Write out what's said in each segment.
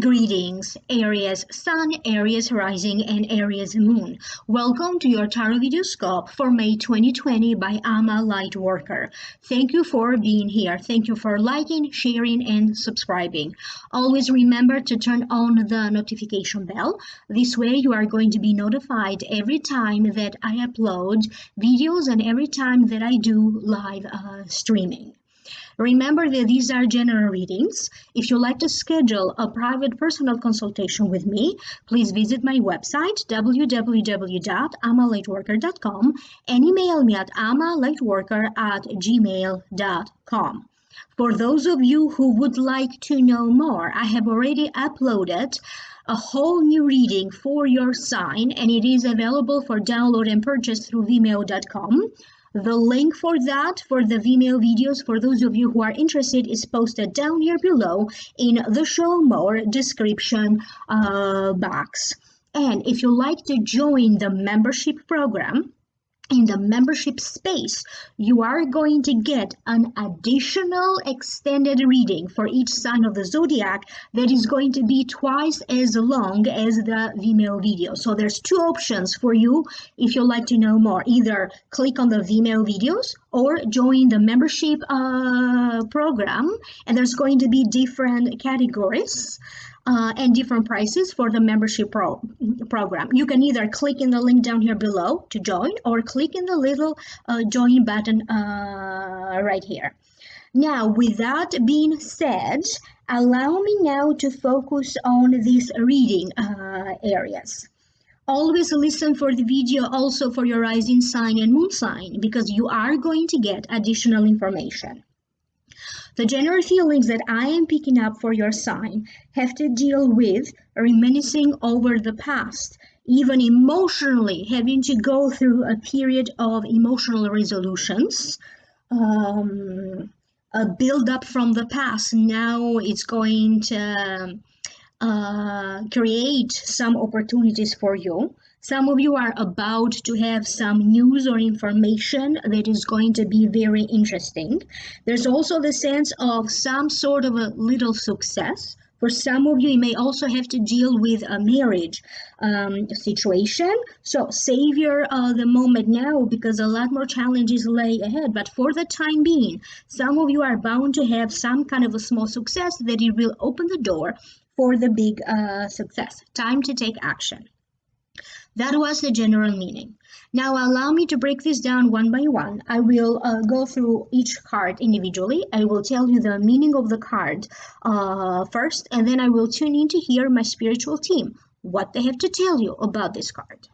Greetings, Aries Sun, Aries Rising, and Aries Moon. Welcome to your Tarot Videoscope for May 2020 by LightWorker. Thank you for being here. Thank you for liking, sharing, and subscribing. Always remember to turn on the notification bell. This way you are going to be notified every time that I upload videos and every time that I do live streaming. Remember that these are general readings. If you'd like to schedule a private personal consultation with me, please visit my website, www.amalightworker.com, and email me at amalightworker@gmail.com. For those of you who would like to know more, I have already uploaded a whole new reading for your sign, and it is available for download and purchase through vimeo.com. The link for that, for the Vimeo videos, for those of you who are interested, is posted down here below in the show more description box. And if you like to join the membership program, in the membership space, you are going to get an additional extended reading for each sign of the zodiac that is going to be twice as long as the Vimeo video. So there's two options for you if you'd like to know more. Either click on the Vimeo videos or join the membership program, and there's going to be different categories and different prices for the membership program. You can either click in the link down here below to join, or click in the little join button right here. Now, with that being said, allow me now to focus on these reading areas. Always listen for the video also for your rising sign and moon sign, because you are going to get additional information. The general feelings that I am picking up for your sign have to deal with reminiscing over the past, even emotionally having to go through a period of emotional resolutions, a build-up from the past. Now it's going to create some opportunities for you. Some of you are about to have some news or information that is going to be very interesting. There's also the sense of some sort of a little success. For some of you, you may also have to deal with a marriage situation. So savor the moment now, because a lot more challenges lay ahead. But for the time being, some of you are bound to have some kind of a small success that it will open the door for the big success. Time to take action. That was the general meaning. Now allow me to break this down one by one. I will go through each card individually. I will tell you the meaning of the card first, and then I will tune in to hear my spiritual team, what they have to tell you about this card.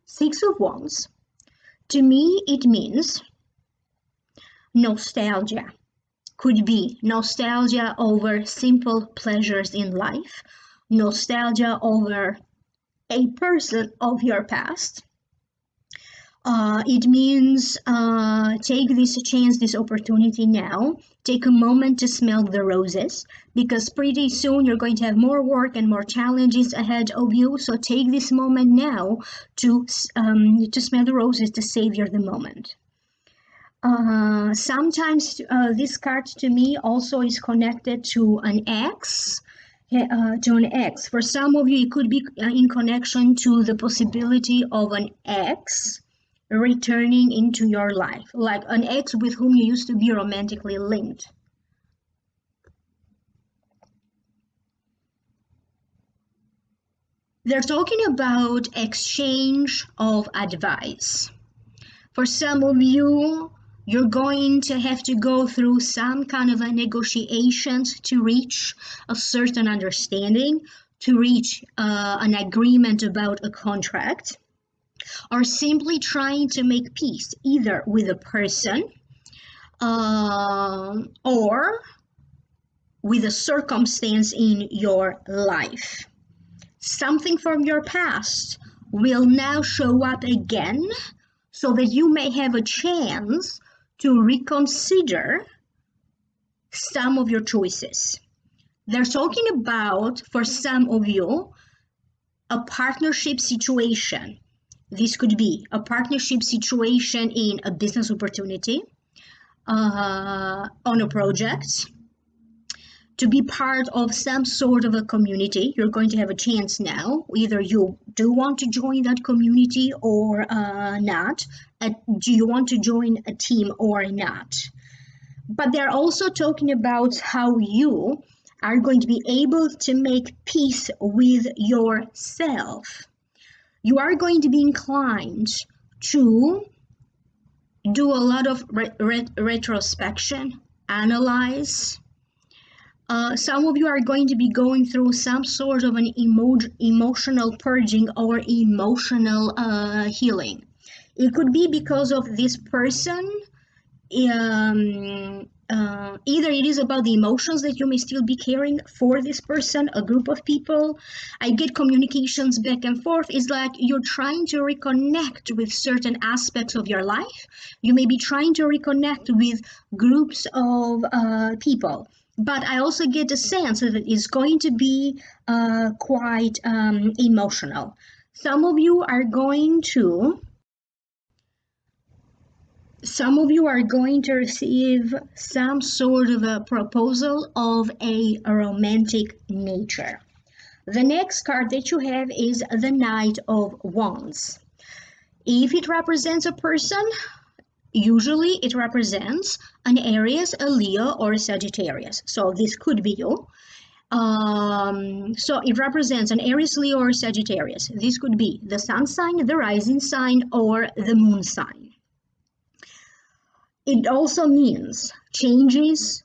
Six of Wands. To me, it means nostalgia. Could be nostalgia over simple pleasures in life, nostalgia over a person of your past. It means take this chance, this opportunity now. Take a moment to smell the roses, because pretty soon you're going to have more work and more challenges ahead of you. So take this moment now to smell the roses, to savor the moment. Sometimes this card to me also is connected to an ex. For some of you, it could be in connection to the possibility of an ex returning into your life, like an ex with whom you used to be romantically linked. They're talking about exchange of advice. For some of you, you're going to have to go through some kind of a negotiations to reach a certain understanding, to reach an agreement about a contract, or simply trying to make peace either with a person or with a circumstance in your life. Something from your past will now show up again, so that you may have a chance to reconsider some of your choices. They're talking about, for some of you, a partnership situation. This could be a partnership situation in a business opportunity, on a project, to be part of some sort of a community. You're going to have a chance now. Either you do want to join that community or not. Do you want to join a team or not? But they're also talking about how you are going to be able to make peace with yourself. You are going to be inclined to do a lot of retrospection, analyze. Some of you are going to be going through some sort of an emotional purging or emotional healing. It could be because of this person. Either it is about the emotions that you may still be carrying for this person, a group of people. I get communications back and forth. It's like you're trying to reconnect with certain aspects of your life. You may be trying to reconnect with groups of people. But I also get a sense that it's going to be quite emotional. Some of you are going to receive some sort of a proposal of a romantic nature. The next card that you have is the Knight of Wands. If it represents a person, usually it represents an Aries, a Leo, or a Sagittarius. So this could be you. So it represents an Aries, Leo, or Sagittarius. This could be the Sun sign, the Rising sign, or the Moon sign. It also means changes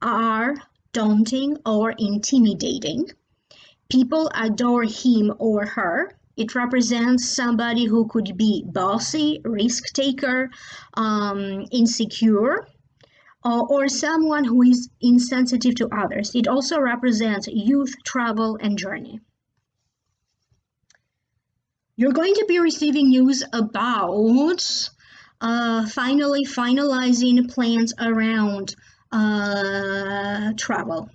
are daunting or intimidating. People adore him or her. It represents somebody who could be bossy, risk taker, insecure, or someone who is insensitive to others. It also represents youth, travel, and journey. You're going to be receiving news about finally finalizing plans around travel.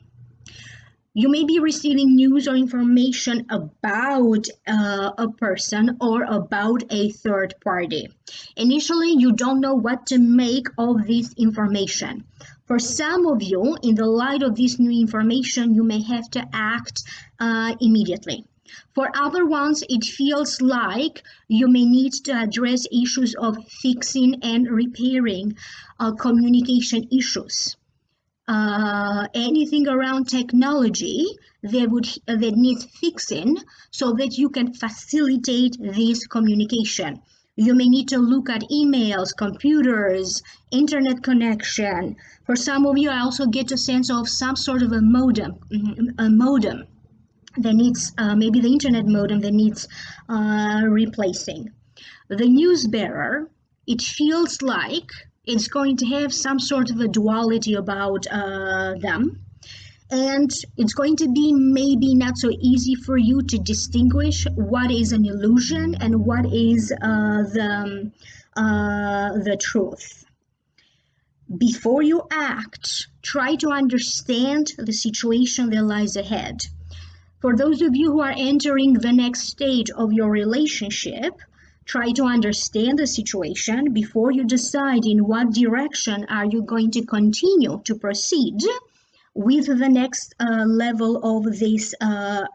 You may be receiving news or information about a person or about a third party. Initially, you don't know what to make of this information. For some of you, in the light of this new information, you may have to act immediately. For other ones, it feels like you may need to address issues of fixing and repairing communication issues. Anything around technology that needs fixing so that you can facilitate this communication. You may need to look at emails, computers, internet connection. For some of you, I also get a sense of some sort of a modem that needs, maybe the internet modem that needs replacing. The news bearer, it feels like it's going to have some sort of a duality about them. And it's going to be maybe not so easy for you to distinguish what is an illusion and what is the truth. Before you act, try to understand the situation that lies ahead. For those of you who are entering the next stage of your relationship, try to understand the situation before you decide in what direction are you going to continue to proceed with the next level of this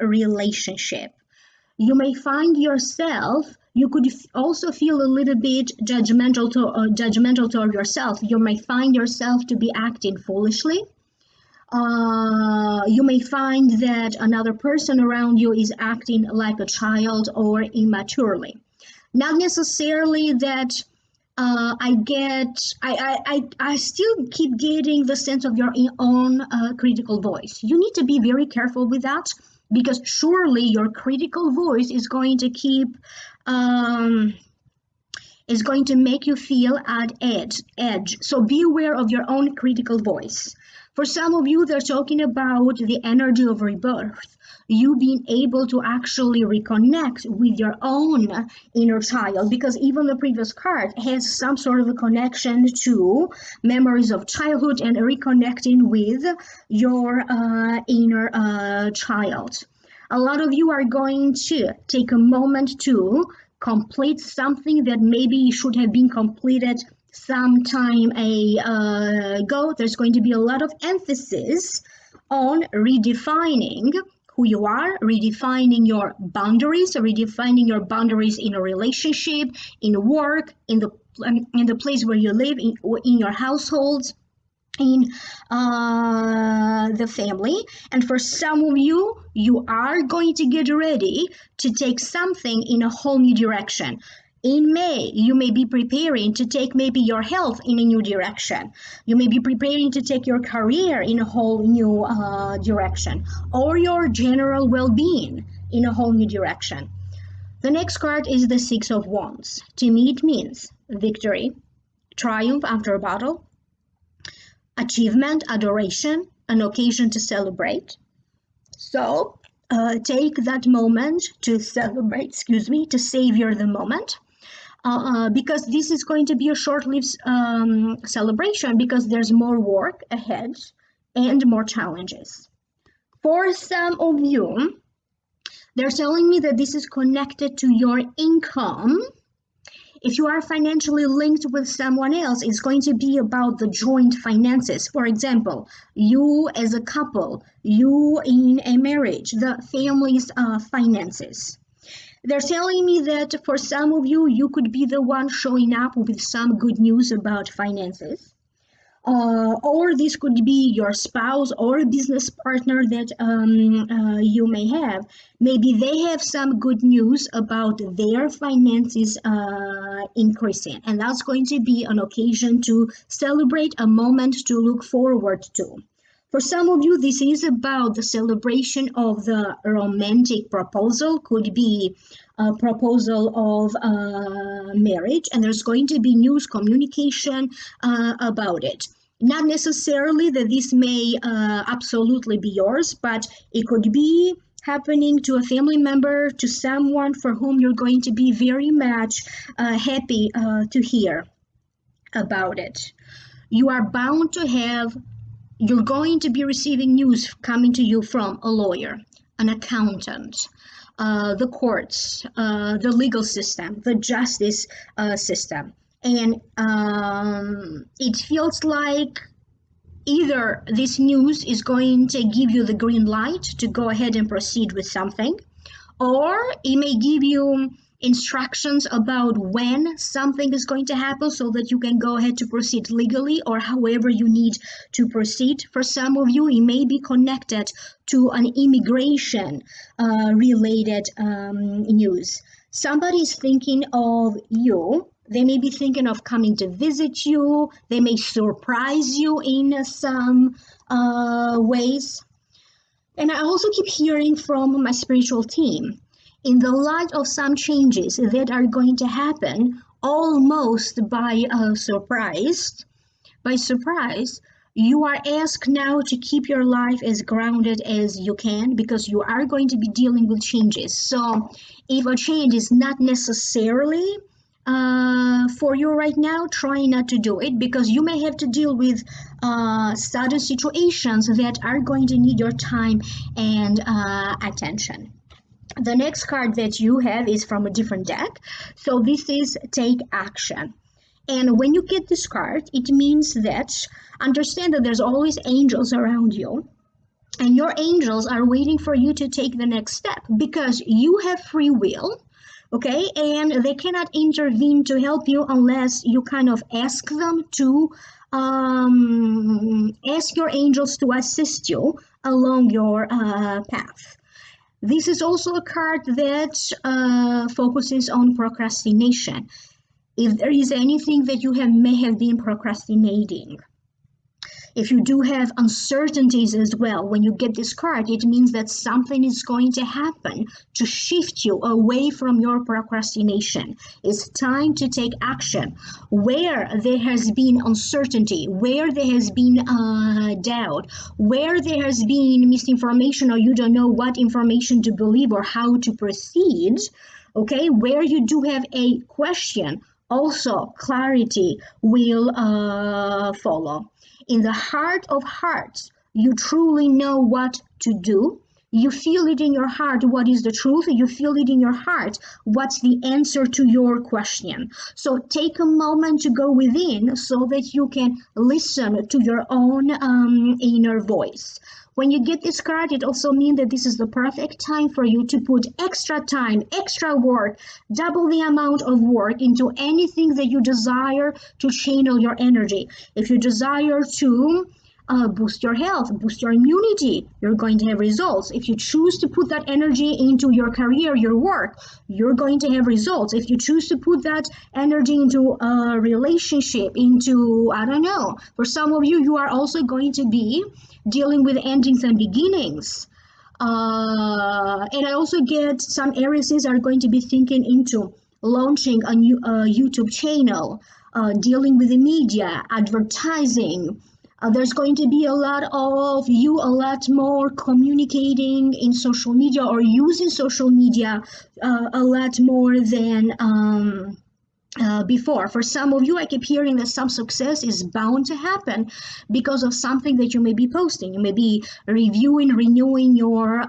relationship. You may find yourself, you could also feel a little bit judgmental toward yourself. You may find yourself to be acting foolishly. You may find that another person around you is acting like a child or immaturely. Not necessarily that I still keep getting the sense of your own critical voice. You need to be very careful with that, because surely your critical voice is going to is going to make you feel at edge. So be aware of your own critical voice. For some of you, they're talking about the energy of rebirth. You being able to actually reconnect with your own inner child, because even the previous card has some sort of a connection to memories of childhood and reconnecting with your inner child. A lot of you are going to take a moment to complete something that maybe should have been completed some time ago. There's going to be a lot of emphasis on redefining who you are, redefining your boundaries, in a relationship, in work, in the place where you live, in your household, in the family. And for some of you, you are going to get ready to take something in a whole new direction. In May, you may be preparing to take maybe your health in a new direction. You may be preparing to take your career in a whole new direction, or your general well-being in a whole new direction. The next card is the Six of Wands. To me, it means victory, triumph after a battle, achievement, adoration, an occasion to celebrate. So take that moment to celebrate, to savor the moment. Because this is going to be a short-lived celebration, because there's more work ahead and more challenges. For some of you, they're telling me that this is connected to your income. If you are financially linked with someone else, it's going to be about the joint finances. For example, you as a couple, you in a marriage, the family's finances. They're telling me that for some of you, you could be the one showing up with some good news about finances. Or this could be your spouse or a business partner that you may have. Maybe they have some good news about their finances increasing, and that's going to be an occasion to celebrate, a moment to look forward to. For some of you, this is about the celebration of the romantic proposal, could be a proposal of marriage, and there's going to be news communication about it. Not necessarily that this may absolutely be yours, but it could be happening to a family member, to someone for whom you're going to be very much happy to hear about it. You are bound to have You're going to be receiving news coming to you from a lawyer, an accountant, the courts, the legal system, the justice system. And it feels like either this news is going to give you the green light to go ahead and proceed with something, or it may give you instructions about when something is going to happen so that you can go ahead to proceed legally or however you need to proceed. For some of you, it may be connected to an immigration related news. Somebody is thinking of you. They may be thinking of coming to visit you. They may surprise you in some ways. And I also keep hearing from my spiritual team, in the light of some changes that are going to happen almost by surprise, you are asked now to keep your life as grounded as you can, because you are going to be dealing with changes. So if a change is not necessarily for you right now, try not to do it, because you may have to deal with sudden situations that are going to need your time and attention. The next card that you have is from a different deck. So this is Take Action. And when you get this card, it means that understand that there's always angels around you. And your angels are waiting for you to take the next step, because you have free will. Okay, and they cannot intervene to help you unless you kind of ask them to ask your angels to assist you along your path. This is also a card that focuses on procrastination. If there is anything that you may have been procrastinating, If you do have uncertainties as well, when you get this card, it means that something is going to happen to shift you away from your procrastination. It's time to take action. Where there has been uncertainty, where there has been doubt, where there has been misinformation, or you don't know what information to believe or how to proceed, okay, where you do have a question, also clarity will follow. In the heart of hearts, you truly know what to do. You feel it in your heart what is the truth. You feel it in your heart what's the answer to your question. So take a moment to go within so that you can listen to your own inner voice. When you get this card, it also means that this is the perfect time for you to put extra time, extra work, double the amount of work into anything that you desire to channel your energy. If you desire to boost your health, boost your immunity, you're going to have results. If you choose to put that energy into your career, your work, you're going to have results. If you choose to put that energy into a relationship, into, I don't know, for some of you, you are also going to be dealing with endings and beginnings. And I also get some Aries are going to be thinking into launching a new YouTube channel, dealing with the media, advertising. There's going to be a lot more communicating in social media or using social media a lot more than before. For some of you, I keep hearing that some success is bound to happen because of something that you may be posting. You may be renewing your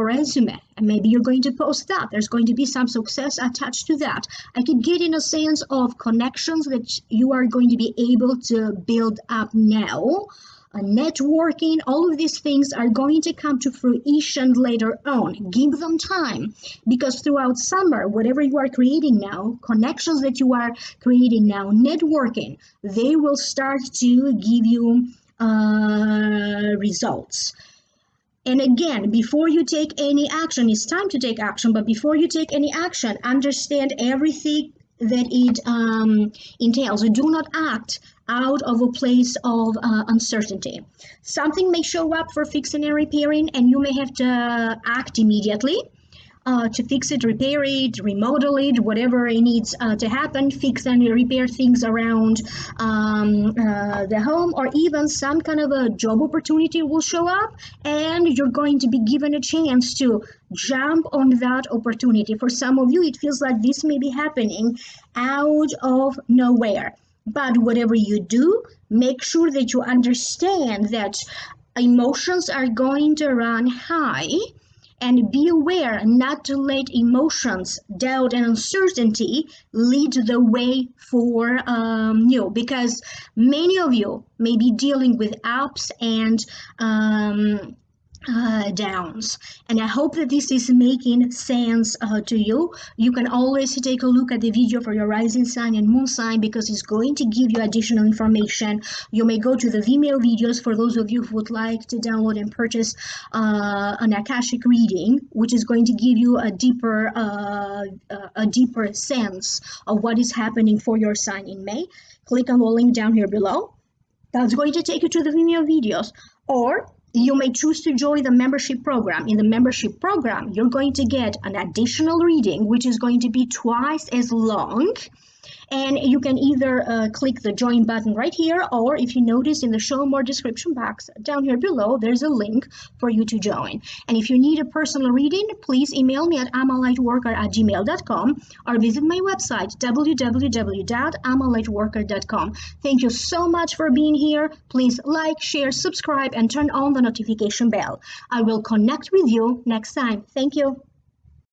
resume, and maybe you're going to post that. There's going to be some success attached to that. I keep getting a sense of connections that you are going to be able to build up now. Networking, all of these things are going to come to fruition later on. Give them time, because throughout summer, whatever you are creating now, connections that you are creating now, networking, they will start to give you results. And again, before you take any action, it's time to take action, but before you take any action, understand everything that it entails. Do not act out of a place of uncertainty. Something may show up for fixing and repairing, and you may have to act immediately to fix it, repair it, remodel it, whatever it needs to happen, fix and repair things around the home, or even some kind of a job opportunity will show up and you're going to be given a chance to jump on that opportunity. For some of you, it feels like this may be happening out of nowhere. But whatever you do, make sure that you understand that emotions are going to run high. And be aware not to let emotions, doubt, and uncertainty lead the way for you, because many of you may be dealing with ups and downs. And I hope that this is making sense to you. You can always take a look at the video for your rising sign and moon sign, because it's going to give you additional information. You may go to the Vimeo videos for those of you who would like to download and purchase an Akashic reading, which is going to give you a deeper sense of what is happening for your sign in May. Click on the link down here below. That's going to take you to the Vimeo videos. Or you may choose to join the membership program. In the membership program, you're going to get an additional reading, which is going to be twice as long. And you can either click the join button right here, or if you notice in the show more description box down here below, there's a link for you to join. And if you need a personal reading, please email me at amalightworker@gmail.com or visit my website, www.amalightworker.com. Thank you so much for being here. Please like, share, subscribe, and turn on the notification bell. I will connect with you next time. Thank you.